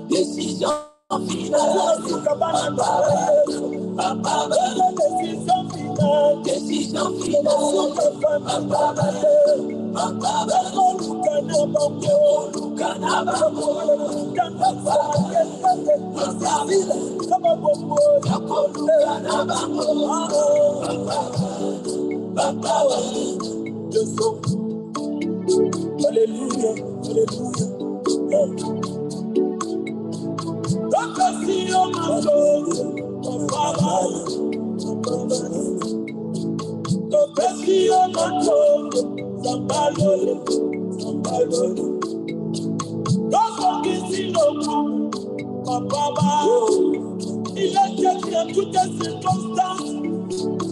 Décision finale. Décision Alléluia, il a dit à toutes les circonstances.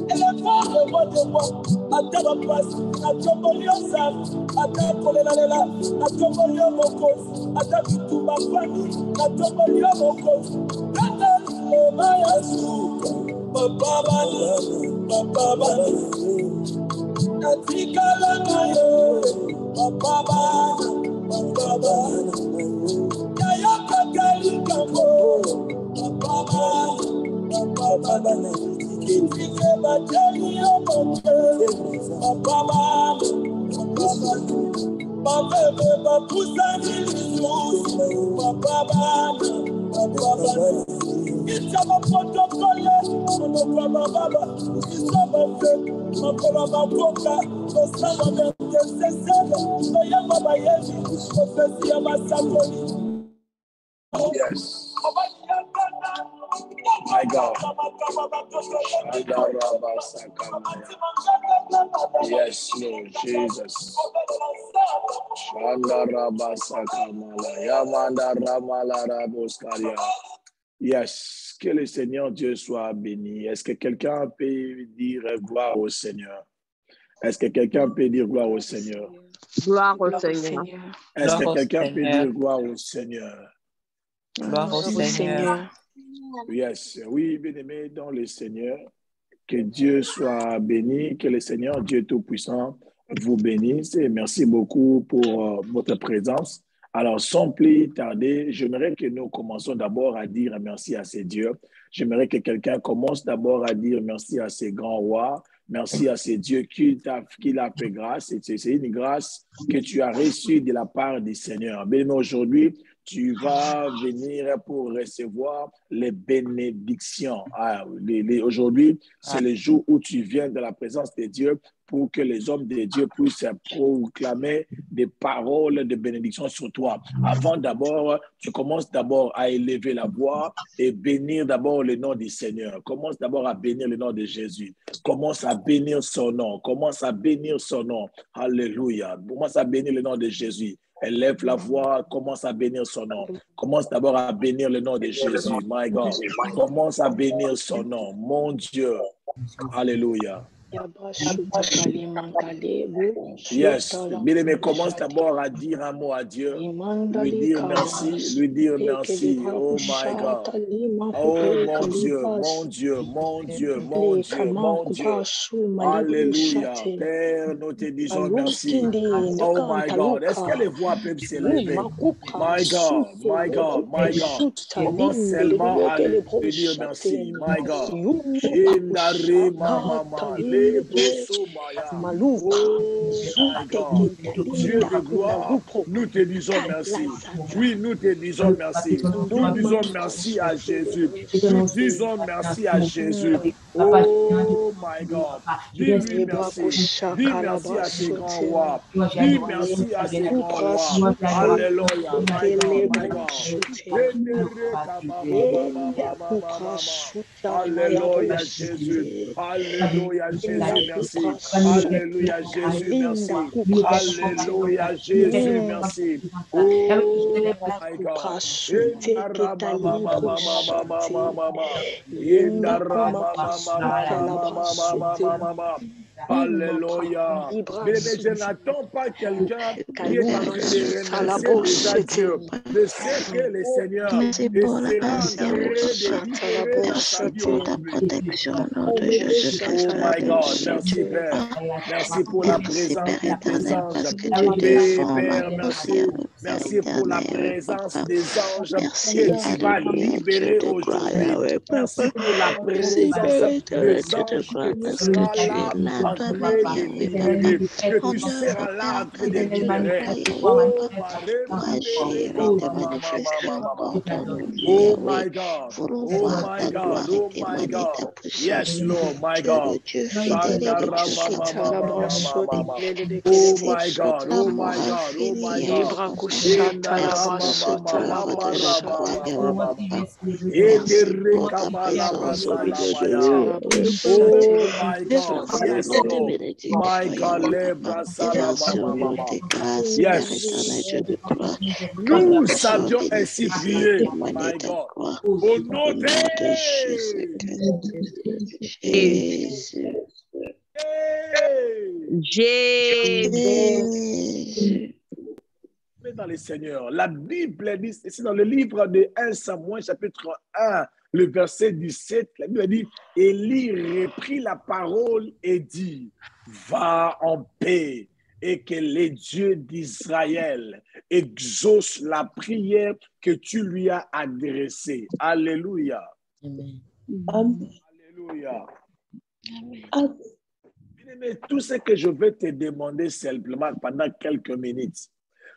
Elle est forte de moi. À ta place, à ton boliosa, à ta poléla, à ton boliomokos, à ta tout ma famille, à ton boliomokos. Papa, Atikala mayo, papa, Kaya kakali kambo, papa, Kifike bateli omote, papa, Mabebe bapusa nilisus, papa, it's a protocol, Baba, it's a Makola, so some of them can say, so young Baba Yemi, Professor Masakoni. Yes. My God. Yes, Lord Jesus. Yes, que le Seigneur Dieu soit béni. Est-ce que quelqu'un peut dire gloire au Seigneur? Est-ce que quelqu'un peut dire gloire au Seigneur? Gloire au Seigneur. Est-ce que quelqu'un peut dire gloire au Seigneur? Gloire au Seigneur. Yes, oui, bien-aimé dans le Seigneur, que Dieu soit béni, que le Seigneur Dieu Tout-Puissant vous bénisse et merci beaucoup pour votre présence. Alors, sans plus tarder, j'aimerais que nous commençons d'abord à dire merci à ces dieux. J'aimerais que quelqu'un commence d'abord à dire merci à ces grands rois, merci à ces dieux qui l'a fait grâce. C'est une grâce que tu as reçue de la part du Seigneur. Bien, aujourd'hui, tu vas venir pour recevoir les bénédictions. Aujourd'hui, c'est le jour où tu viens de la présence de Dieu pour que les hommes de Dieu puissent proclamer des paroles de bénédiction sur toi. Avant d'abord, tu commences d'abord à élever la voix et bénir d'abord le nom du Seigneur. Commence d'abord à bénir le nom de Jésus. Commence à bénir son nom. Commence à bénir son nom. Alléluia. Commence à bénir le nom de Jésus. Élève la voix, commence à bénir son nom. Commence d'abord à bénir le nom de Jésus. My God. Commence à bénir son nom. Mon Dieu. Alléluia. Yes, bien-aimé, commence d'abord à dire un mot à Dieu, lui dire merci, lui dire merci. Oh my God. Oh mon Dieu, mon Dieu, mon Dieu, mon Dieu, mon Dieu. Alléluia. Père, nous te disons merci. Oh my God. Est-ce que les voix peuvent s'élever? My God, my God, my God. Commence seulement à lui dire merci. My God. Oh my God. Dieu de gloire, nous te disons merci. Oui, nous te disons merci. Nous disons merci à Jésus. Nous disons merci à Jésus. Oh my God. Dis-lui merci. Dis merci à ces grands rois. Dis merci à ces grands rois. Alléluia. My God, my God. Alléluia Jésus. Alléluia Jésus, merci. Alléluia Jésus, merci. Alléluia Jésus, merci. Oh my God. Alléluia. Mais je n'attends pas quelqu'un qui est en train de remercier déjà Dieu. Je sais que le Seigneur sera en train de libérer dans sa vie aujourd'hui. Oh my God, merci Père. Merci pour la présence de tes anges. Père, merci. Merci pour la présence des anges que tu vas libérer aujourd'hui. Merci pour la présence des anges que tu seras là en train de libérer, que tu seras là en train de libérer. Oh, oh my God, oh my God, oh my God. Yes, Lord, my God. Oh my God, oh my God, oh my God. Oh my God, yes, Lord. My God, yes. Nous savions ainsi prier, my God. Au nom de Jésus. Dans les Seigneurs, la Bible dit, c'est dans le livre de 1 Samuel, chapitre 1, le verset 17, la Bible dit, Élie reprit la parole et dit, va en paix et que les dieux d'Israël exaucent la prière que tu lui as adressée. Alléluia. Amen. Alléluia. Amen. Mais tout ce que je vais te demander simplement pendant quelques minutes,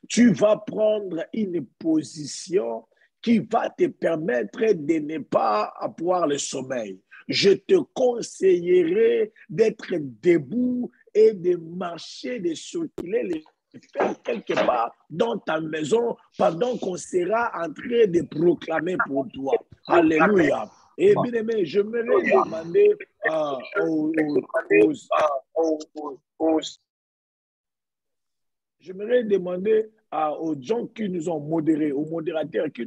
tu vas prendre une position qui va te permettre de ne pas avoir le sommeil. Je te conseillerais d'être debout et de marcher, de circuler, de faire quelque part dans ta maison pendant qu'on sera en train de proclamer pour toi. Alléluia. Et bien aimé, je me demander j'aimerais demander aux gens qui nous ont modérés, aux modérateurs qui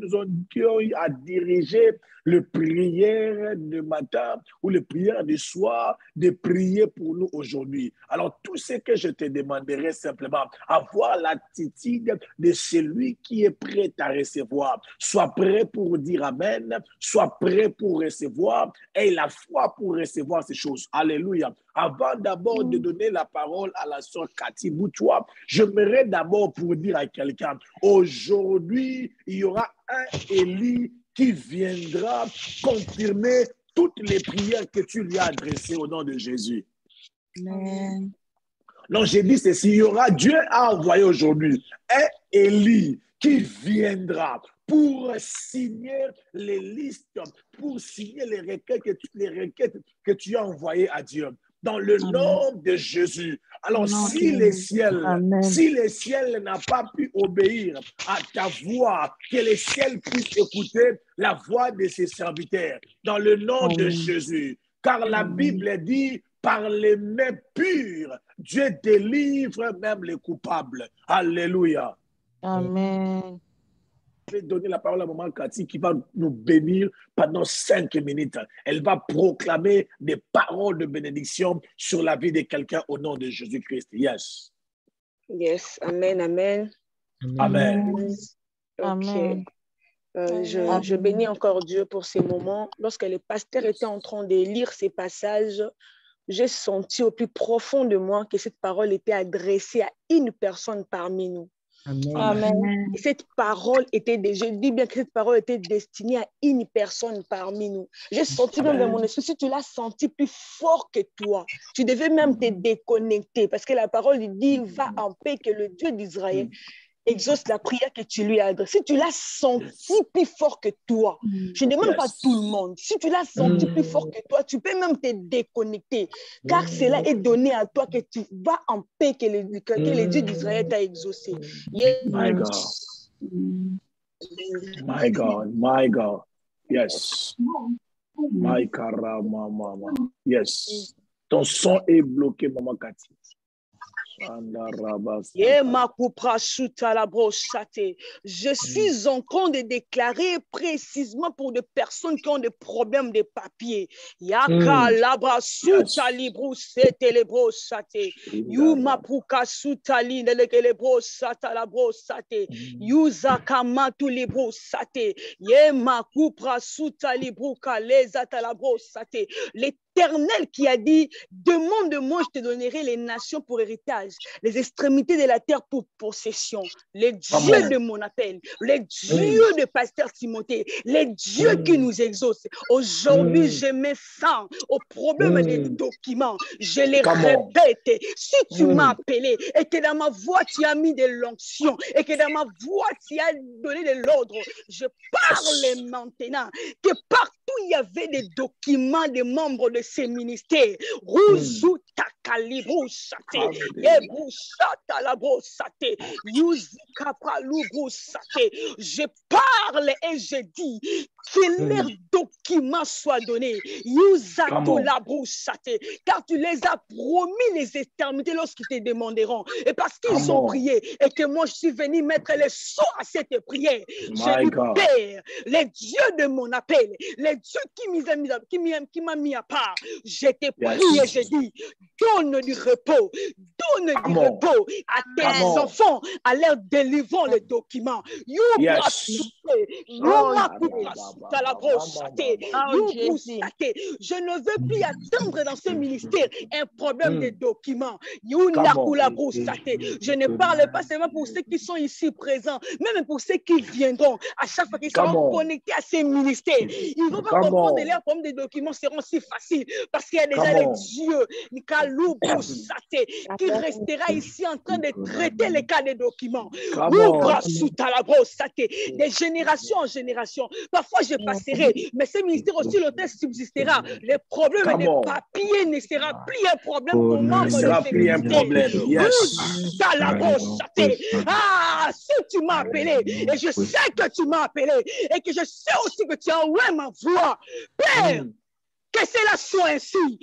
ont eu à diriger le prière de matin ou le prière du soir, de prier pour nous aujourd'hui. Alors, tout ce que je te demanderai simplement, avoir l'attitude de celui qui est prêt à recevoir. Sois prêt pour dire Amen, sois prêt pour recevoir et la foi pour recevoir ces choses. Alléluia. Avant d'abord de donner la parole à la sœur Cathy Boutois, j'aimerais d'abord pour dire à quelqu'un, aujourd'hui, il y aura un Élie qui viendra confirmer toutes les prières que tu lui as adressées au nom de Jésus. Amen. Non, j'ai dit ceci, il y aura, Dieu a envoyé aujourd'hui un Élie qui viendra pour signer les listes, pour signer les requêtes que tu as envoyées à Dieu. Dans le nom de Jésus. Alors, si les ciels n'ont pas pu obéir à ta voix, que les ciels puissent écouter la voix de ses serviteurs. Dans le nom de Jésus. Car la Bible dit, par les mains pures, Dieu délivre même les coupables. Alléluia. Amen. Je vais donner la parole à maman Cathy qui va nous bénir pendant 5 minutes. Elle va proclamer des paroles de bénédiction sur la vie de quelqu'un au nom de Jésus-Christ. Yes. Yes. Amen. Amen. Amen. Okay. Amen. Je bénis encore Dieu pour ces moments. Lorsque les pasteurs étaient en train de lire ces passages, j'ai senti au plus profond de moi que cette parole était adressée à une personne parmi nous. Amen. Amen. Et cette parole était, je dis bien que cette parole était destinée à une personne parmi nous. J'ai senti même dans mon esprit, si tu l'as senti plus fort que toi, tu devais même te déconnecter parce que la parole dit, va en paix que le Dieu d'Israël exauce la prière que tu lui as adressée. Si tu l'as senti plus fort que toi, je ne demande pas tout le monde, si tu l'as senti plus fort que toi, tu peux même te déconnecter, car cela est donné à toi que tu vas en paix que le Dieu d'Israël t'a exaucé. Yes. My God. My God. My God. Yes. My God, mama. Yes. Ton son est bloqué, maman Cathy. Je suis en train de déclarer précisément pour des personnes qui ont des problèmes de papier. Yaka labra suta libro sete lebro sate. Yuma puka suta linde lebro sata labro sate. Yuzaka matu libro sate. Yema kupra suta libro kaleza talabro sate. L'Éternel qui a dit, demande-moi, je te donnerai les nations pour héritage, les extrémités de la terre pour possession. Les dieux de mon appel, les dieux de Pasteur Timothée, les dieux qui nous exaucent. Aujourd'hui, je mets fin au problème des documents. Je les répète. Si tu m'as appelé et que dans ma voix, tu as mis de l'onction et que dans ma voix, tu as donné de l'ordre, je parle maintenant que partout il y avait des documents des membres de ces ministères. Je parle et je dis que leurs documents soient donnés. Car tu les as promis les éternités lorsqu'ils te demanderont. Et parce qu'ils ont prié et que moi je suis venu mettre les sceaux à cette prière. Je dis, Père, les dieux de mon appel, les dieux qui m'a mis à part, je te prie et je dis, donne du repos à tes enfants, à leur délivrant les documents. Je ne veux plus attendre dans ce ministère un problème de documents. Je ne parle pas seulement pour ceux qui sont ici présents, même pour ceux qui viendront. À chaque fois qu'ils seront connectés à ces ministères, ils ne vont pas comprendre que leurs problèmes de documents seront si faciles parce qu'il y a déjà les dieux qui restera ici en train de traiter les cas des documents. De génération en génération. Parfois je passerai, mais ce ministère aussi l'autel subsistera. Le problème des papiers ne sera plus un problème pour moi. Ne sera plus un problème. Ah, si tu m'as appelé, et je sais que tu m'as appelé, et que je sais aussi que tu as envoyé ma voix, Père, que cela soit ainsi.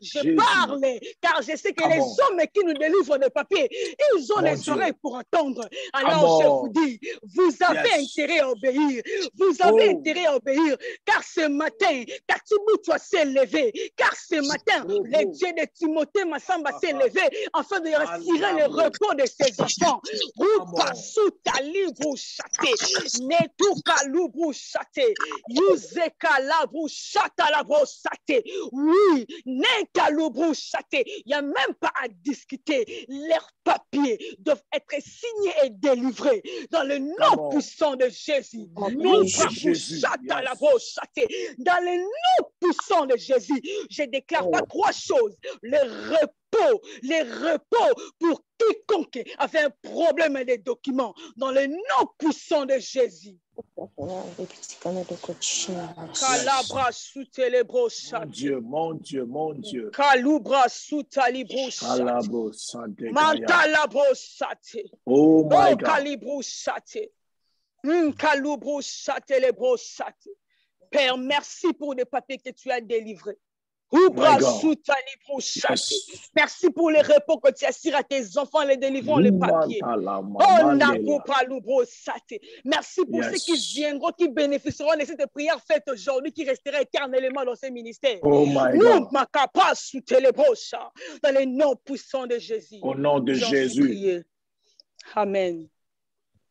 Je parle car je sais que les hommes qui nous délivrent des papiers, ils ont les oreilles pour entendre. Alors je vous dis, vous avez intérêt à obéir. Vous avez intérêt à obéir. Car ce matin, Katiboutoua s'est levé. Car ce matin, le Dieu de Timothée Massamba s'est levé afin de assurer le repos de ses enfants. Oui, il n'y a même pas à discuter. Leurs papiers doivent être signés et délivrés dans le nom puissant de Jésus. Dans le nom puissant de Jésus, je déclare pas trois choses. Le repos pour quiconque avait un problème des documents dans le nom puissant de Jésus. Mon Dieu. Kalubra sutalibro sate. Oh my God. Kalibro sate. Kalubro sate lebro sate. Père, merci pour les papiers que tu as délivrés. Merci pour les repos que tu assures à tes enfants, les délivrant les papiers. Merci pour ceux qui viendront, qui bénéficieront de cette prière faite aujourd'hui, qui restera éternellement dans ces ministères. Oh my God. Dans le nom puissant de Jésus. Au nom de Jésus. Amen.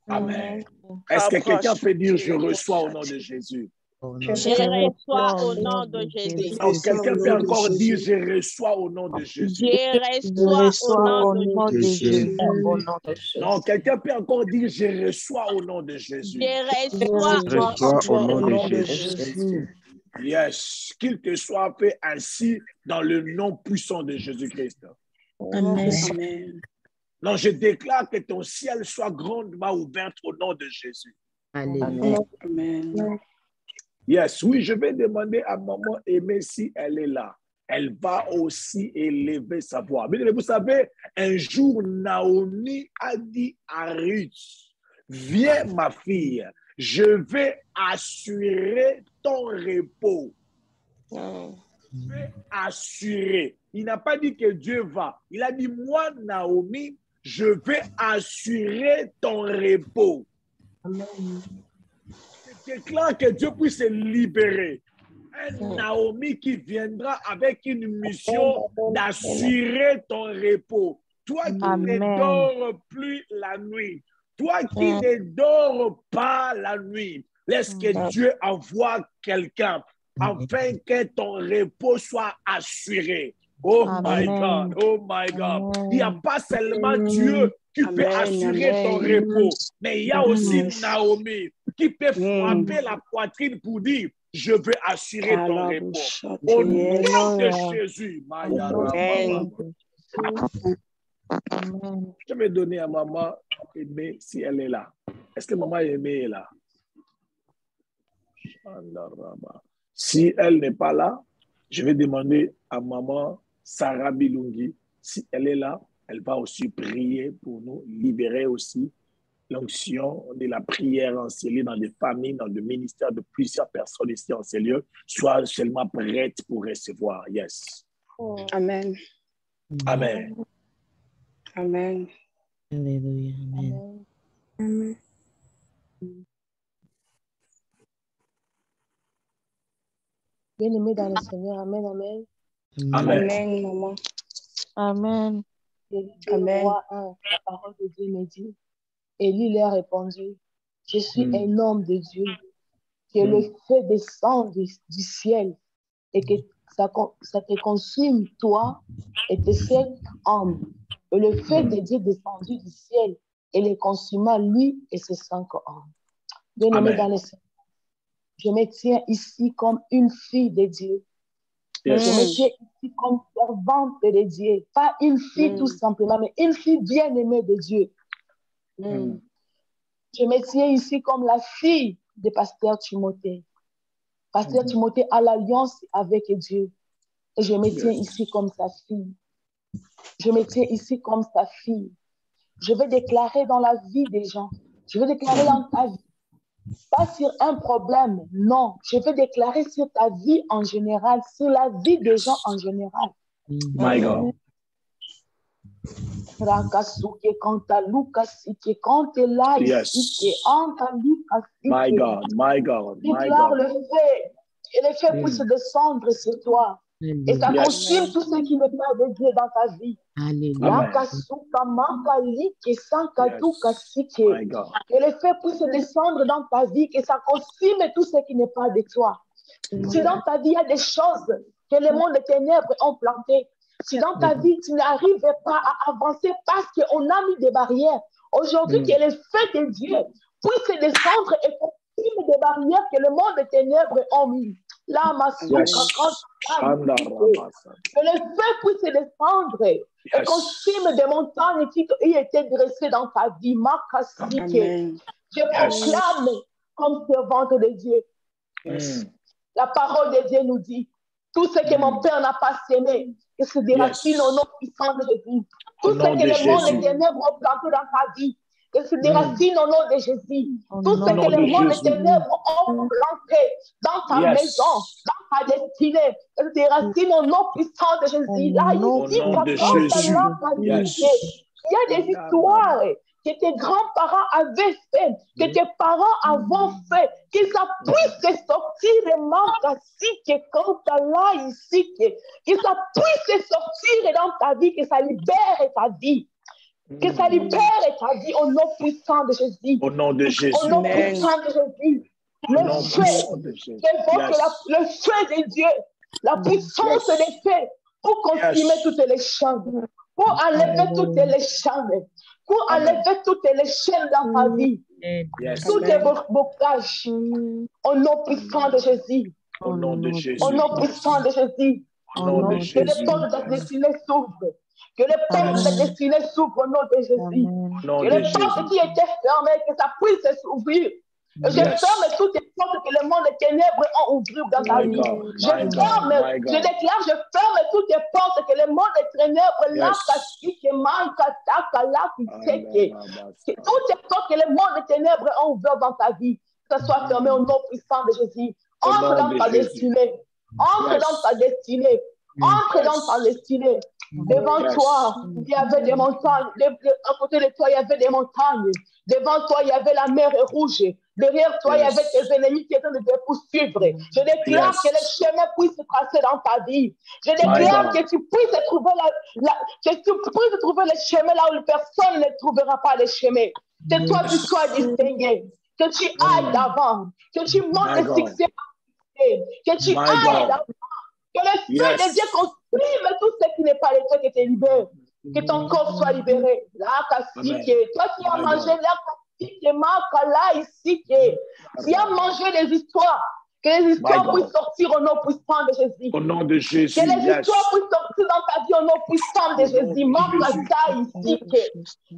Amen. Est-ce que quelqu'un peut dire je reçois au nom de Jésus? Je reçois au nom de Jésus. Non, quelqu'un peut encore dire je reçois au nom de Jésus. Je reçois au nom de Jésus. Non, quelqu'un peut encore dire je reçois au nom de Jésus. Je reçois au nom de Jésus. Yes, qu'il te soit fait ainsi dans le nom puissant de Jésus-Christ. Amen. Non, je déclare que ton ciel soit grandement ouvert au nom de Jésus. Amen. Yes, oui, je vais demander à maman Aimée si elle est là. Elle va aussi élever sa voix. Mais vous savez, un jour, Naomi a dit à Ruth, viens ma fille, je vais assurer ton repos. Je vais assurer. Il n'a pas dit que Dieu va. Il a dit, moi, Naomi, je vais assurer ton repos. Je déclare que Dieu puisse se libérer. Un Naomi qui viendra avec une mission d'assurer ton repos. Toi qui ne dors plus la nuit. Toi qui ne dors pas la nuit. Laisse que Dieu envoie quelqu'un afin que ton repos soit assuré. Oh my God, oh my God. Il n'y a pas seulement Dieu qui peut assurer ton repos, mais il y a aussi Naomi qui peut frapper la poitrine pour dire, je veux assurer ton repos. Au nom de Jésus. Je vais donner à maman Aimée si elle est là. Est-ce que maman Aimée est là? Si elle n'est pas là, je vais demander à maman Sarah Bilungi, si elle est là, elle va aussi prier pour nous libérer aussi l'onction de la prière enseignée dans des familles, dans le ministère de plusieurs personnes ici en ces lieux, soient seulement prêtes pour recevoir. Yes. Amen. Amen. Amen. Alléluia. Amen. Bien-aimé dans le Seigneur, amen, amen. Amen. Amen, maman. Amen. Amen. La parole de Dieu me dit, Élie leur a répondu, je suis un homme de Dieu, que le feu descend du ciel et que ça te consume, toi et tes 5 hommes. Et le feu de Dieu descendu du ciel et les consuma, lui et ses 5 hommes. Bien-aimé dans le Seigneur, je me tiens ici comme une fille de Dieu. Yes. Je me tiens ici comme servante de Dieu. Pas une fille tout simplement, mais une fille bien-aimée de Dieu. Je me tiens ici comme la fille de Pasteur Timothée. Pasteur Timothée a l'alliance avec Dieu. Et je me tiens ici comme sa fille. Je me tiens ici comme sa fille. Je vais déclarer dans la vie des gens. Je vais déclarer dans ta vie. Pas sur un problème, non. Je vais déclarer sur ta vie en général, sur la vie des gens en général. My God. Yes. My God, my God, my Déclare God. le feu. Et le feu puisse descendre sur toi. Et ça consume tout ce qui n'est pas de Dieu dans ta vie. Amen. My God. Que le feu puisse descendre dans ta vie, que ça consume tout ce qui n'est pas de toi. Si dans ta vie, il y a des choses que le monde des ténèbres ont plantées, si dans ta vie, tu n'arrives pas à avancer parce qu'on a mis des barrières, aujourd'hui, que le feu de Dieu puisse descendre et consume des barrières que le monde des ténèbres ont mis. Là, ma soeur, que le feu puisse descendre et consume des montagnes qui étaient dressées dans ta vie. Je proclame comme servante de Dieu. La parole de Dieu nous dit, tout ce que mon Père n'a pas semé, que se déracine au nom puissant de Jésus. Tout ce que le monde des ténèbres ont planté dans ta vie, que se déracine au nom de Jésus. Tout ce que le monde des ténèbres ont planté dans ta maison, dans ta destinée, que se déracine au nom puissant de Jésus. Là, ici, nom de Jésus. Il y a des histoires que tes grands-parents avaient fait, que tes parents avaient fait, que ça puisse sortir que quand tu es là ici, que ça puisse sortir dans ta vie, que ça libère ta vie. Que ça libère ta vie au nom puissant de Jésus. Au nom de Jésus. Au nom puissant de Jésus. Le feu, le feu de Dieu, la puissance des feux pour consumer toutes les chaînes, pour enlever toutes les chaînes, pour enlever toutes les chaînes dans ta vie. Tous tes blocages. Au nom puissant de Jésus. Au nom de Jésus. Au nom puissant de Jésus. Au nom de Jésus. Que les portes de ta destinée s'ouvrent. Que les portes de ta destinée s'ouvrent au nom de Jésus. Que les portes qui étaient fermées, que ça puisse s'ouvrir. Je ferme toutes les portes que le monde des ténèbres ont ouvertes dans ta vie. Je déclare, je ferme toutes les portes que le monde des ténèbres, toutes les portes que le monde des ténèbres ont ouvertes dans ta vie, que ça soit fermé au nom puissant de Jésus. Entre dans ta destinée. Entre dans ta destinée. Entre dans ta destinée. Devant toi, il y avait des montagnes. À côté de toi, il y avait des montagnes. Devant toi, il y avait la mer rouge. Derrière toi, il y avait tes ennemis qui étaient de te poursuivre. Je déclare que les chemins puissent se tracer dans ta vie. Je déclare que tu puisses trouver les chemins là où personne ne trouvera pas les chemins. Que toi, tu sois distingué. Que tu ailles d'avant. Que tu montes le succès. Que tu ailles d'avant. Que le feu de Dieu consume tout ce qui n'est pas le toi qui te libère. Que ton corps soit libéré. Là, toi qui as mangé là, qui a mangé des histoires, que les histoires puissent sortir au nom puissant de Jésus. Au nom de Jésus. Que les histoires puissent sortir dans ta vie au nom puissant de Jésus.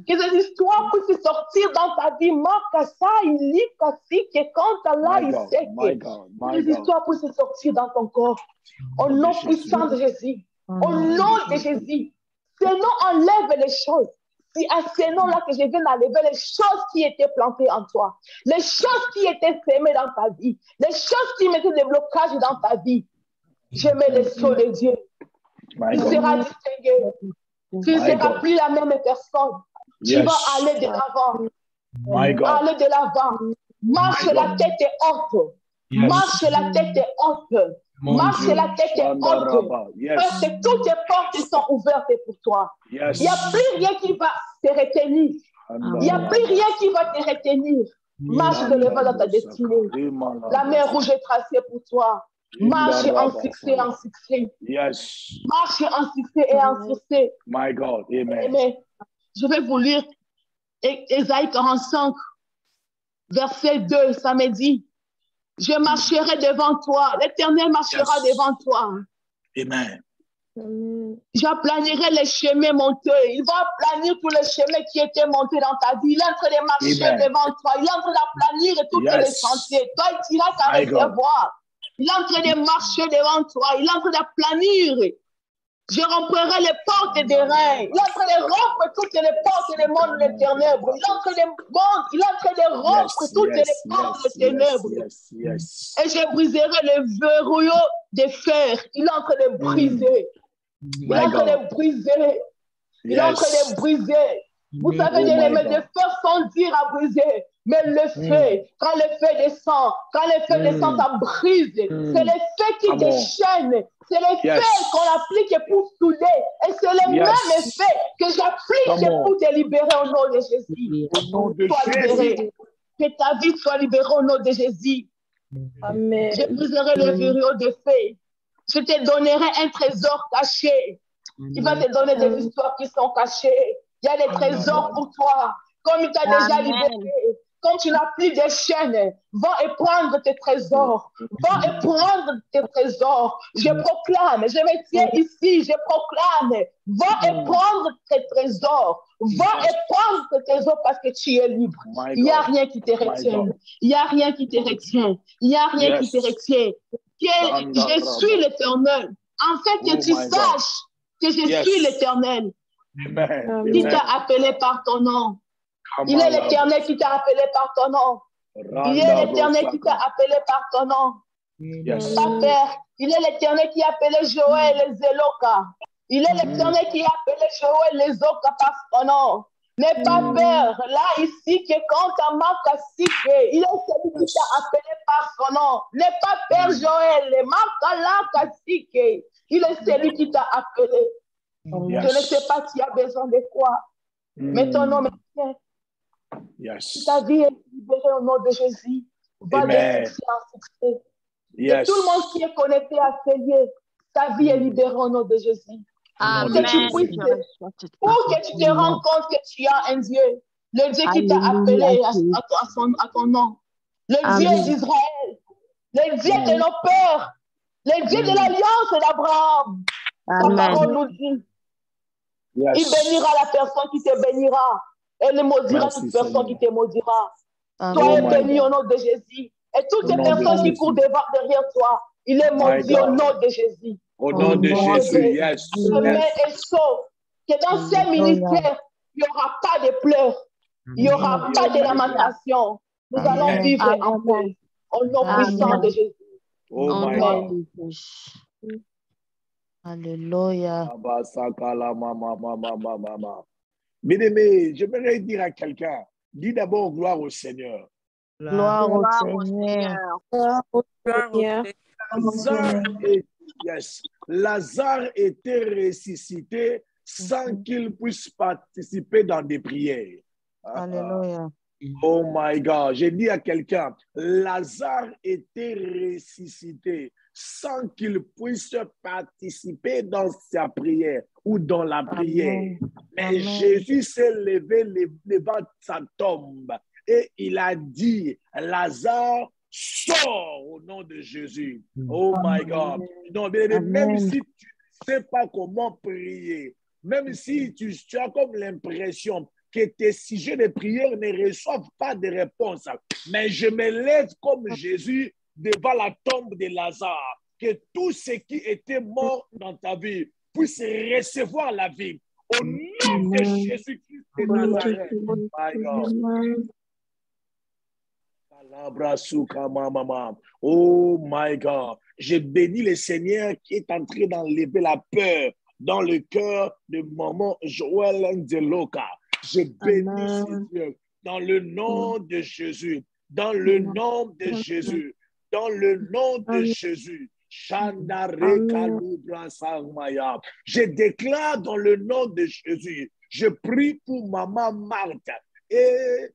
Que ces histoires puissent sortir dans ta vie. Que les histoires puissent sortir dans ton corps. Au nom puissant de Jésus. Au nom de Jésus. Ce nom enlève les choses. C'est à ce nom-là que je viens d'enlever les choses qui étaient plantées en toi, les choses qui étaient sémées dans ta vie, les choses qui mettaient des blocages dans ta vie. Je mets les sceaux de Dieu. Tu seras distingué. Tu ne seras plus la même personne. Tu vas aller de l'avant. Aller de l'avant. Marche la tête haute. Marche la tête haute. Marche la tête haute. Parce que toutes les portes sont ouvertes pour toi. Il n'y a plus rien qui va te retenir. Il n'y a plus rien qui va te retenir. Marche de l'avant dans ta destinée. La mer rouge est tracée pour toi. Marche en succès, en succès. Marche en succès et en succès. My God, amen. Amen. Je vais vous lire Ésaïe 45, verset 2, ça me dit. Je marcherai devant toi. L'Éternel marchera devant toi. Amen. J'aplanirai les chemins monteux. Il va aplanir tous les chemins qui étaient montés dans ta vie. Il est en train de marcher devant toi. Il est en train d'aplanir tous les sentiers. Toi, il iras qu'à recevoir. Il est en train de marcher devant toi. Il est en train d'aplanir. Je romprai les portes des reins. Il est en train de rompre toutes les portes des mondes des ténèbres. Il est en train de rompre toutes les portes des ténèbres. Et je briserai les verrous de fer. Il est en train de briser. Il est en train de briser. Il est en train de briser. Vous savez, les fers sont durs à briser. Mais le feu, quand le feu descend, ça brise. C'est le feu qui déchaîne. C'est le feu qu'on applique pour souder. Et c'est le même feu que j'applique pour te libérer au nom de Jésus. Au nom de Jésus. Que ta vie soit libérée au nom de Jésus. Amen. Je briserai le verrou de feu. Je te donnerai un trésor caché. Il va te donner des histoires qui sont cachées. Il y a des trésors pour toi. Comme il t'a déjà libéré. Quand tu n'as plus de chaînes, va et prendre tes trésors. Va et prendre tes trésors. Je proclame, je me tiens ici, je proclame. Va et prendre tes trésors. Va et prendre tes trésors parce que tu es libre. Il n'y a rien qui te retient. Il n'y a rien qui te retient. Il n'y a rien qui te retient. Je suis l'Éternel. En fait, que tu saches que je suis l'Éternel. Qui t'a appelé par ton nom. Il est l'Éternel qui t'a appelé par ton nom. Il est l'Éternel qui t'a appelé par ton nom. Ta Père, il est l'Éternel qui a appelé Joël les Zéloka. Il est l'Éternel qui a appelé Joël les Oka par son nom. N'aie pas peur. Là, ici, que quand ta main cassée, il est celui qui t'a appelé par son nom. N'aie pas peur, Joël. Il est celui qui t'a appelé. Je ne sais pas si tu as besoin de quoi, mais ton nom est bien. Ta vie est libérée au nom de Jésus. Va de succès en succès. Et tout le monde qui est connecté à ce lieu, ta vie est libérée au nom de Jésus. Amen. Pour que tu te rends compte que tu as un Dieu, le Dieu qui t'a appelé à ton nom, le Dieu d'Israël, le Dieu de nos pères, le Dieu de l'alliance d'Abraham. Sa parole nous dit, il bénira la personne qui te bénira. Et il maudira toute personne qui te maudira. Toi es béni au nom de Jésus. Et toutes les personnes qui courent derrière toi, il est maudit au nom de Jésus. Au nom de Jésus, Mais et sauf que dans ces ministères, il n'y aura pas de pleurs. Il n'y aura pas de lamentation. Nous allons vivre en paix. Au nom puissant de Jésus. Oh my God. Alléluia. Bien-aimé, j'aimerais dire à quelqu'un, dis d'abord gloire au Seigneur. Gloire au Gloire au Seigneur. Seigneur. Lazare était ressuscité sans qu'il puisse participer dans des prières. Alléluia. Oh my God, j'ai dit à quelqu'un, Lazare était ressuscité sans qu'il puisse participer dans sa prière ou dans la prière. Mais Amen. Jésus s'est levé devant sa tombe et il a dit, Lazare, sors au nom de Jésus. Oh my God. Non, même si tu ne sais pas comment prier, même si tu as comme l'impression que tes sujets de prière ne reçoivent pas de réponse. Mais je me lève comme Jésus devant la tombe de Lazare, que tout ce qui était mort dans ta vie puisse recevoir la vie. Au nom de Jésus-Christ de Nazareth. My God. Oh my God. Je bénis le Seigneur qui est en train d'enlever la peur dans le cœur de maman Joël Ndeloka. Je bénis Dieu dans le nom de Jésus, dans le nom de Jésus, dans le nom de Jésus. Je déclare dans le nom de Jésus, je prie pour maman Marthe et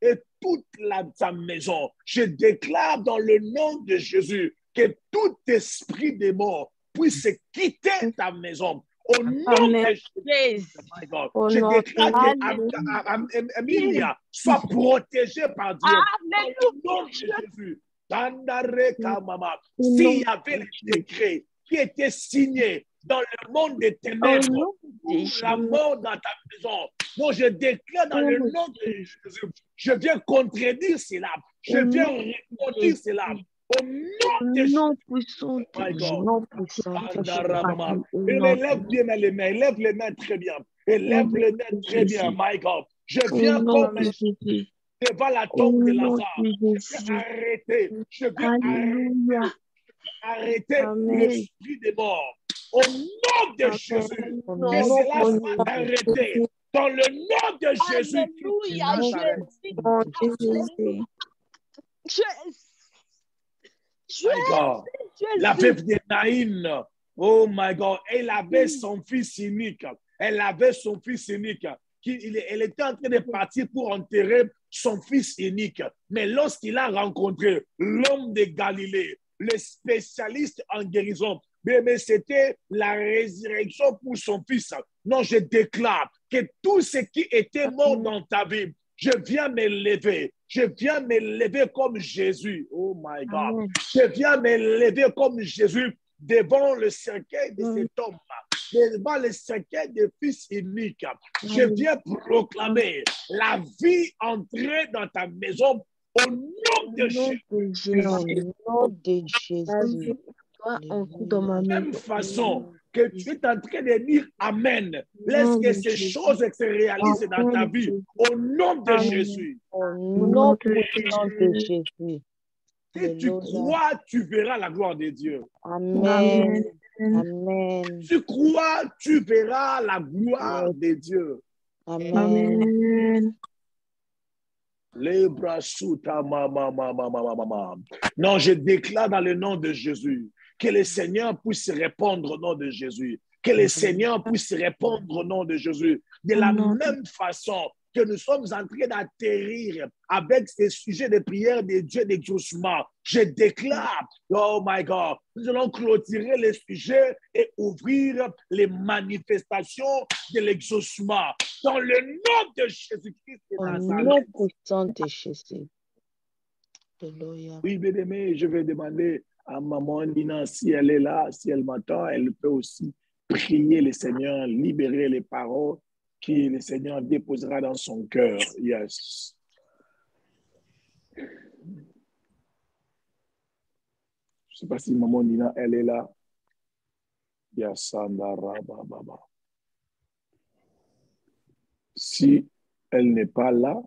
et toute sa maison. Je déclare dans le nom de Jésus que tout esprit de mort puisse quitter ta maison. Au nom de Jésus, je déclare qu'Emilia soit protégée par Dieu. Dans le nom de Jésus. S'il y avait le décret qui était signé dans le monde des ténèbres, ou la mort dans ta maison, moi je déclare dans le nom de Jésus, je viens contredire cela, je viens répondre cela. Au nom de Jésus. Élève bien les mains, élève les mains très bien. Élève les mains très bien, my God. Je viens comme devant la tombe de Lazare. Je viens arrêter. Je viens arrêter l'esprit des morts. Au nom de Jésus, que cela soit arrêté. Dans le nom de Jésus. Alléluia, My God. La veuve de Naïn, oh my God, elle avait son fils unique. Elle avait son fils unique. Elle était en train de partir pour enterrer son fils unique. Mais lorsqu'il a rencontré l'homme de Galilée, le spécialiste en guérison, mais c'était la résurrection pour son fils. Non, je déclare que tout ce qui était mort dans ta vie, je viens me lever. Je viens me lever comme Jésus. Oh my God. Je viens me lever comme Jésus devant le cercueil de cet homme, devant le cercueil de fils unique. Je viens proclamer la vie entrer dans ta maison au nom de Jésus. Au nom de Jésus. De la même façon que tu es en train de dire Amen, laisse que ces choses se réalisent dans ta vie au nom de Jésus. Au nom de Jésus. Si tu crois, tu verras la gloire de Dieu. Amen. Amen. Si tu crois, tu verras la gloire de Dieu. Amen. Les bras sous ta Non, je déclare dans le nom de Jésus que le Seigneur puisse répondre au nom de Jésus. Que le Seigneur puisse répondre au nom de Jésus. De la même façon que nous sommes en train d'atterrir avec ces sujets de prière des dieux d'exaucement, je déclare, oh my God, nous allons clôturer les sujets et ouvrir les manifestations de l'exaucement dans le nom de Jésus-Christ de Nazareth. Au nom puissant de Jésus. Alléluia. Oui, bien aimé, je vais demander à maman Nina si elle est là, si elle m'entend, elle peut aussi prier le Seigneur, libérer les paroles que le Seigneur déposera dans son cœur. Yes. Je ne sais pas si maman Nina, elle est là. Yes. Si elle n'est pas là,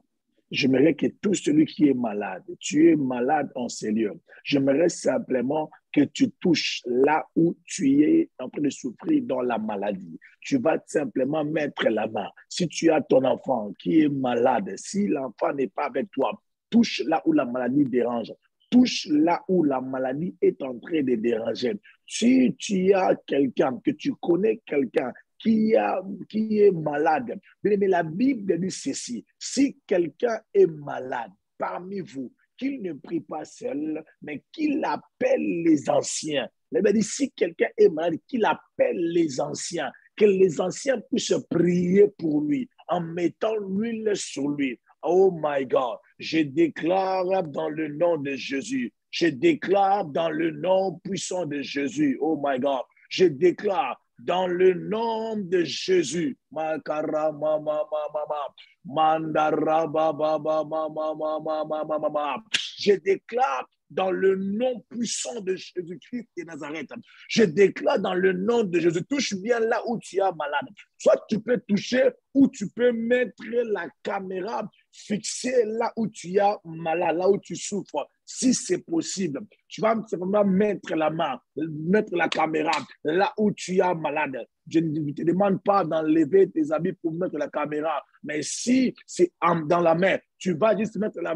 J'aimerais que tout celui qui est malade, tu es malade en ces lieux, j'aimerais simplement que tu touches là où tu es en train de souffrir dans la maladie. Tu vas simplement mettre la main. Si tu as ton enfant qui est malade, si l'enfant n'est pas avec toi, touche là où la maladie dérange. Touche là où la maladie est en train de déranger. Si tu as quelqu'un, que tu connais quelqu'un qui est malade, mais la Bible dit ceci, si quelqu'un est malade parmi vous, qu'il ne prie pas seul, mais qu'il appelle les anciens. La Bible dit, si quelqu'un est malade, qu'il appelle les anciens, que les anciens puissent prier pour lui en mettant l'huile sur lui. Oh my God, je déclare dans le nom de Jésus, je déclare dans le nom puissant de Jésus, oh my God, je déclare dans le nom de Jésus, je déclare dans le nom puissant de Jésus-Christ de Nazareth. Je déclare dans le nom de Jésus, touche bien là où tu es malade. Soit tu peux toucher ou tu peux mettre la caméra fixée là où tu es malade, là où tu souffres. Si c'est possible, tu vas simplement mettre la main, mettre la caméra là où tu es malade. Je ne te demande pas d'enlever tes habits pour mettre la caméra, mais si c'est dans la main, tu vas juste mettre la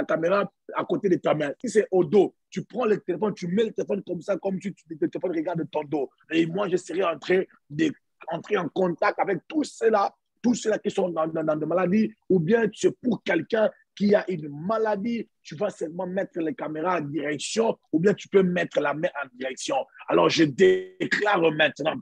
caméra à côté de ta main. Si c'est au dos, tu prends le téléphone, tu mets le téléphone comme ça, comme si le téléphone regarde ton dos. Et moi, je serai en train d'entrer en contact avec tous ceux-là qui sont dans des maladies, ou bien c'est pour quelqu'un qui a une maladie, tu vas seulement mettre les caméras en direction, ou bien tu peux mettre la main en direction. Alors je déclare maintenant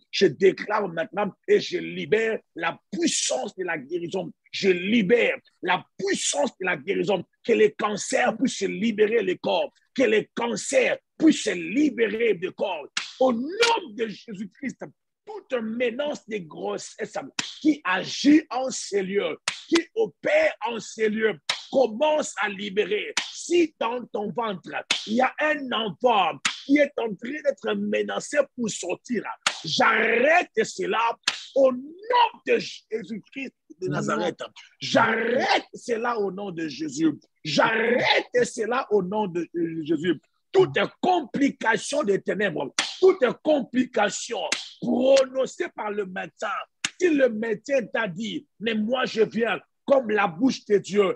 et je libère la puissance de la guérison. Je libère la puissance de la guérison, que les cancers puissent libérer les corps, que les cancers puissent libérer le corps. Au nom de Jésus-Christ, toute menace de grossesse qui agit en ces lieux, qui opère en ces lieux, commence à libérer. Si dans ton ventre, il y a un enfant qui est en train d'être menacé pour sortir, j'arrête cela au nom de Jésus-Christ de Nazareth. J'arrête cela au nom de Jésus. J'arrête cela au nom de Jésus. Toute complication des ténèbres, toute complication prononcée par le médecin, si le médecin t'a dit, mais moi je viens comme la bouche de Dieu,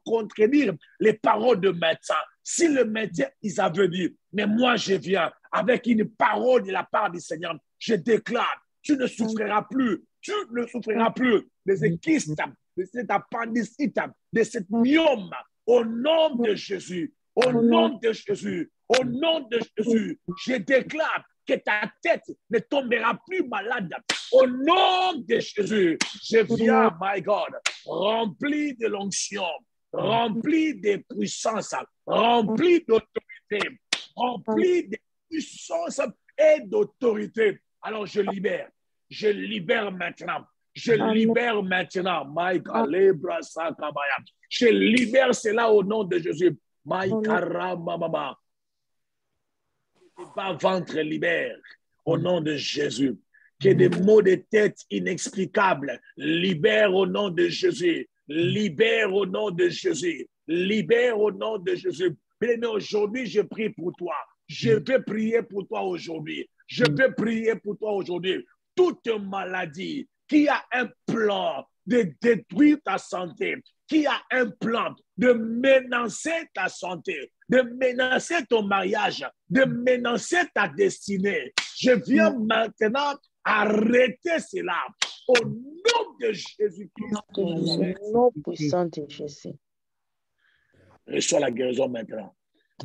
contredire les paroles de médecin. Si le médecin il avait dit, mais moi je viens avec une parole de la part du Seigneur, je déclare, tu ne souffriras plus de ce kyste, de cette appendicite, de cette myome, au nom de Jésus. Au nom de Jésus, au nom de Jésus, je déclare que ta tête ne tombera plus malade. Au nom de Jésus, je viens, my God, rempli de l'onction, rempli de puissance, rempli d'autorité, rempli de puissance et d'autorité. Alors je libère maintenant. Je libère maintenant, my God, je libère cela au nom de Jésus. Maïkaramamama. Bas ventre libère au nom de Jésus. Que des maux de tête inexplicables libère au nom de Jésus. Libère au nom de Jésus. Libère au nom de Jésus. Mais aujourd'hui, je prie pour toi. Je vais prier pour toi aujourd'hui. Je vais prier pour toi aujourd'hui. Toute maladie qui a un plan de détruire ta santé, qui a un plan de menacer ta santé, de menacer ton mariage, de menacer ta destinée. Je viens maintenant arrêter cela au nom de Jésus-Christ. Au nom puissant de Jésus. Reçois la guérison maintenant.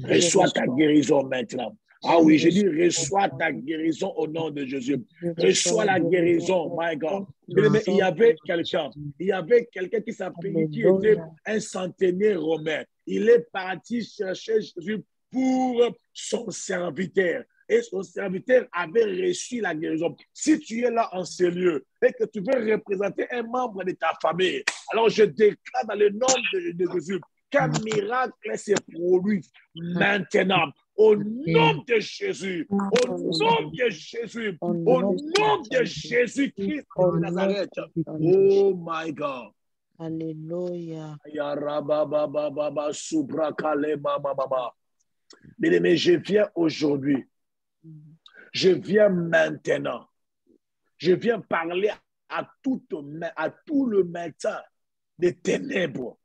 Reçois ta guérison maintenant. Ah oui, j'ai dit, reçois ta guérison au nom de Jésus. Reçois la guérison, my God. Il y avait quelqu'un qui s'appelait, qui était un centenaire romain. Il est parti chercher Jésus pour son serviteur. Et son serviteur avait reçu la guérison. Si tu es là en ce lieu et que tu veux représenter un membre de ta famille, alors je déclare dans le nom de Jésus qu'un miracle se produit maintenant. Au nom de Jésus, au nom de Jésus, au nom de Jésus-Christ de Nazareth. Oh my God. Alléluia. Bien-aimé, je viens aujourd'hui. Je viens maintenant. Je viens parler à tout le matin des ténèbres.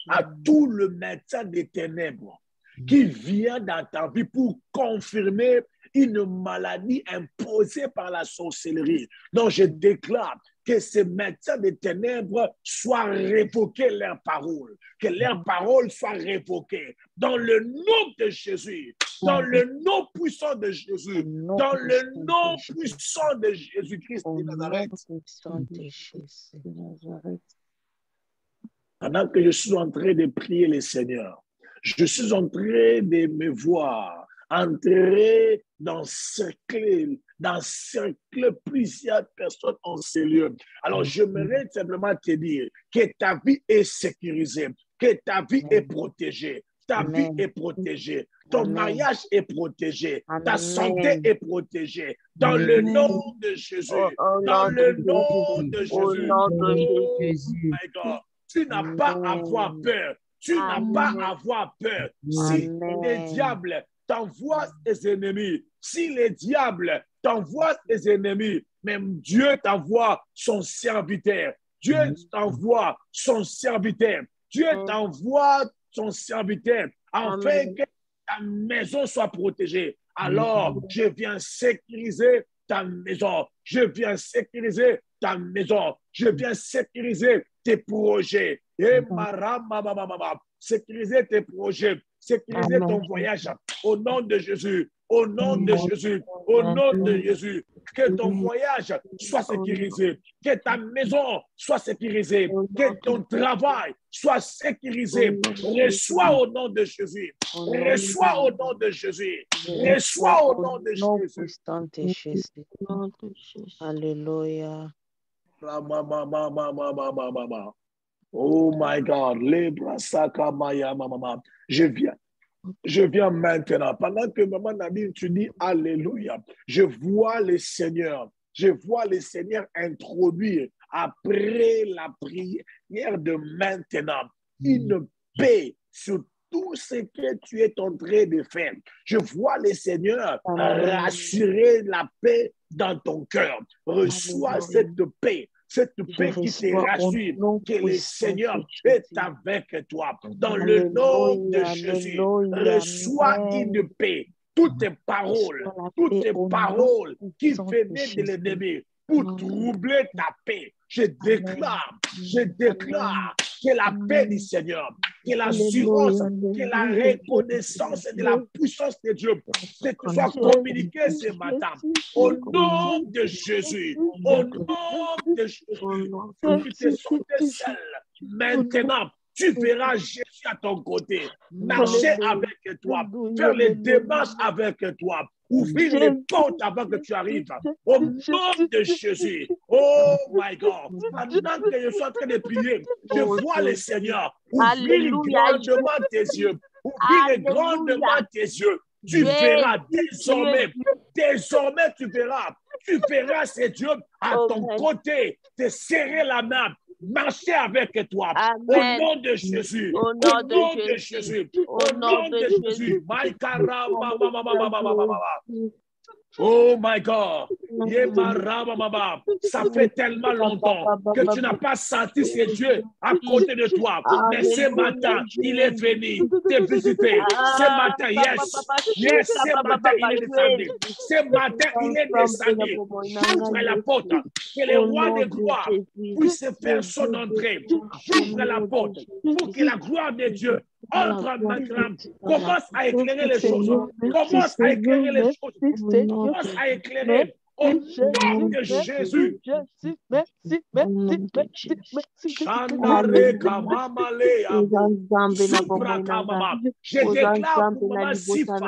À tout le matin des ténèbres qui vient dans ta vie pour confirmer une maladie imposée par la sorcellerie. Donc, je déclare que ces médecins des ténèbres soient révoqués leurs paroles, que leurs paroles soient révoquées dans le nom de Jésus, dans le nom puissant de Jésus, dans le nom puissant de Jésus-Christ de Nazareth. Pendant que je suis en train de prier le Seigneur, je suis en train de me voir entrer dans cercle plusieurs personnes en ces lieux. Alors, j'aimerais simplement te dire que ta vie est sécurisée, que ta vie est protégée, ta vie est protégée, ton mariage est protégé, ta santé est protégée, dans le nom de Jésus, dans le nom de Jésus. Oh my God. Tu n'as pas à avoir peur. Tu n'as pas à avoir peur. Si les diables t'envoient tes ennemis, si les diables t'envoient tes ennemis, même Dieu t'envoie son serviteur. Dieu t'envoie son serviteur. Dieu t'envoie son serviteur afin que ta maison soit protégée. Alors, je viens sécuriser ta maison. Je viens sécuriser ta maison. Je viens sécuriser tes projets. Et sécuriser tes projets. Sécuriser ton voyage. Au nom de Jésus. Au nom de Jésus. Au nom de Jésus. Que ton voyage soit sécurisé. Que ta maison soit sécurisée. Que ton travail soit sécurisé. Reçois au nom de Jésus. Reçois au nom de Jésus. Reçois au nom de Jésus. Alléluia. Oh my God. Je viens maintenant. Pendant que maman Nabil, tu dis Alléluia. Je vois le Seigneur. Je vois le Seigneur introduire après la prière de maintenant une paix sur tout ce que tu es en train de faire. Je vois le Seigneur rassurer la paix dans ton cœur. Reçois cette paix qui te rassure, que le Seigneur est avec toi. Dans le nom de Jésus, reçois une paix. Toutes tes paroles qui venaient de l'ennemi pour troubler ta paix, je déclare que la paix du Seigneur, que l'assurance, que la reconnaissance de la puissance de Dieu, que tu sois communiqué ce matin. Au nom de Jésus, au nom de Jésus, tu te sentais seul. Maintenant, tu verras Jésus à ton côté, marcher avec toi, faire les démarches avec toi, ouvrir les portes avant que tu arrives. Au nom de Jésus. Oh my God. Pendant que je suis en train de prier, je vois le Seigneur ouvrir grandement tes yeux. Ouvrir grandement tes yeux. Tu verras désormais tu verras ces Dieu à ton côté, te serrer la main, marcher avec toi. Amen. Au nom de Jésus. Au nom de Jésus. Au nom de Jésus. Oh my God. Ça fait tellement longtemps que tu n'as pas senti ces dieux à côté de toi. Mais ce matin, il est venu te visiter. Ce matin, yes, ce matin, il est descendu. Ce matin, il est descendu. J'ouvre la porte. Que le roi de gloire puisse faire son entrée. J'ouvre la porte pour que la gloire de Dieu entre maintenant. Commence à éclairer les choses. Commence à éclairer les choses. Commence à éclairer. Au nom de Jésus. Je déclare pour Maman Sifa.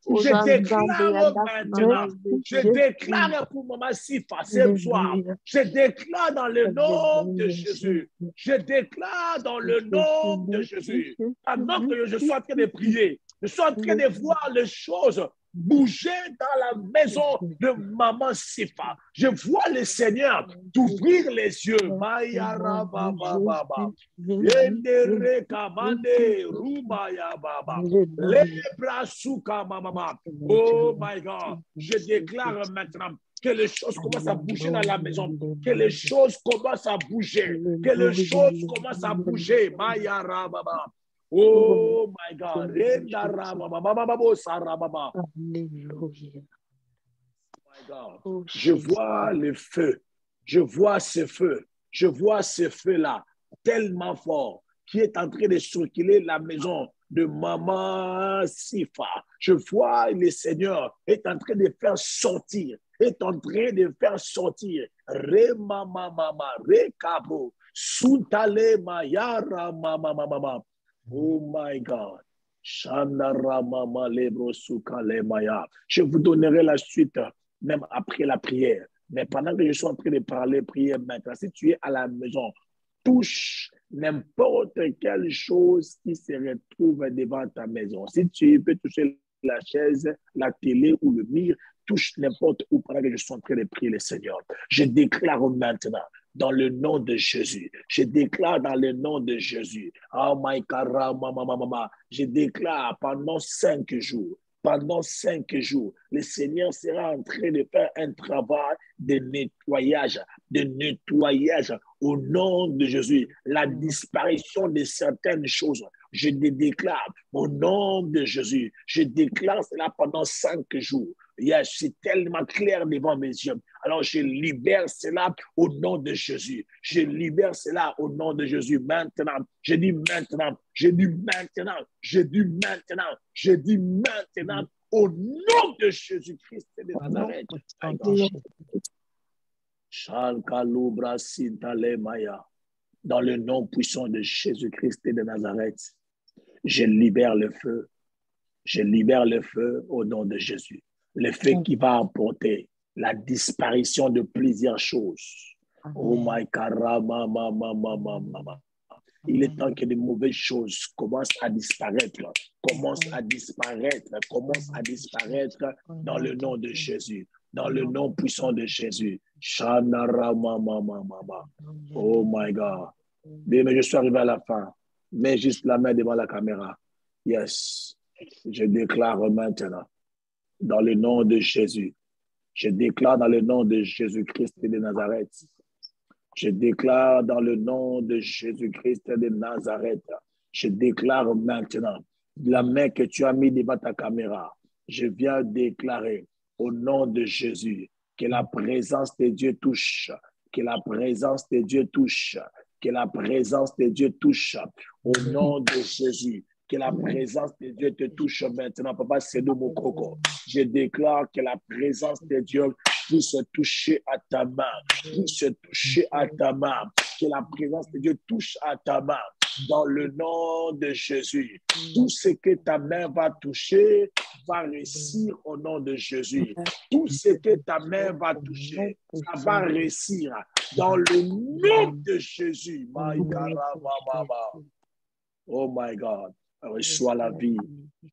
Je déclare maintenant. Je déclare pour Maman Sifa ce soir. Je déclare dans le nom de Jésus. Je déclare dans le nom de Jésus. Pendant que je suis en train de prier, je suis en train de voir les choses bouger dans la maison de maman Sifa. Je vois le Seigneur t'ouvrir les yeux. Mayara Baba Baba. Yendere Kamande Rubaya Baba. Lebra Suka Mama. Oh my God. Je déclare maintenant que les choses commencent à bouger dans la maison, que les choses commencent à bouger, que les choses commencent à bouger. Mayara Baba. Oh my God. Je vois le feu. Je vois ce feu. Je vois ce feu-là tellement fort qui est en train de circuler la maison de maman Sifa. Je vois le Seigneur est en train de faire sortir, est en train de faire sortir. Re mama mama, re kabo, suntale mayara mama mama. Oh my God. Je vous donnerai la suite même après la prière. Mais pendant que je suis en train de parler prière maintenant, si tu es à la maison, touche n'importe quelle chose qui se retrouve devant ta maison. Si tu peux toucher la chaise, la télé ou le mur, touche n'importe où pendant que je suis en train de prier le Seigneur. Je déclare maintenant, dans le nom de Jésus. Je déclare dans le nom de Jésus. Oh my God, mama. Je déclare pendant 5 jours. Pendant 5 jours, le Seigneur sera en train de faire un travail de nettoyage au nom de Jésus. La disparition de certaines choses, je déclare au nom de Jésus. Je déclare cela pendant 5 jours. Yes, c'est tellement clair devant mes yeux. Alors, je libère cela au nom de Jésus. Je libère cela au nom de Jésus. Maintenant, je dis maintenant, je dis maintenant, je dis maintenant, je dis maintenant, au nom de Jésus-Christ de Nazareth. Dans le nom puissant de Jésus-Christ de Nazareth, je libère le feu. Je libère le feu au nom de Jésus. Le feu qui va apporter la disparition de plusieurs choses. Oh my God, il est temps que de mauvaises choses commencent à disparaître, dans le nom de Jésus, dans le nom puissant de Jésus. Oh my God. Mais je suis arrivé à la fin. Mets juste la main devant la caméra. Yes. Je déclare maintenant, dans le nom de Jésus, je déclare dans le nom de Jésus-Christ de Nazareth, je déclare dans le nom de Jésus-Christ de Nazareth, je déclare maintenant, la main que tu as mis devant ta caméra, je viens déclarer au nom de Jésus que la présence de Dieu touche, que la présence de Dieu touche, que la présence de Dieu touche, au nom de Jésus. Que la présence de Dieu te touche maintenant. Papa, c'est de mon coco. Je déclare que la présence de Dieu puisse toucher à ta main. Puisse toucher à ta main. Que la présence de Dieu touche à ta main. Dans le nom de Jésus. Tout ce que ta main va toucher va réussir au nom de Jésus. Tout ce que ta main va toucher, ça va réussir. Dans le nom de Jésus. Oh my God. Reçois la vie,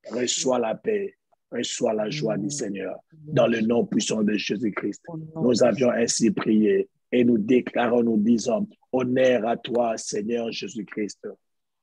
reçois la paix, reçois la joie du Seigneur. Dans le nom puissant de Jésus-Christ, nous avions ainsi prié et nous déclarons, nous disons, honneur à toi, Seigneur Jésus-Christ.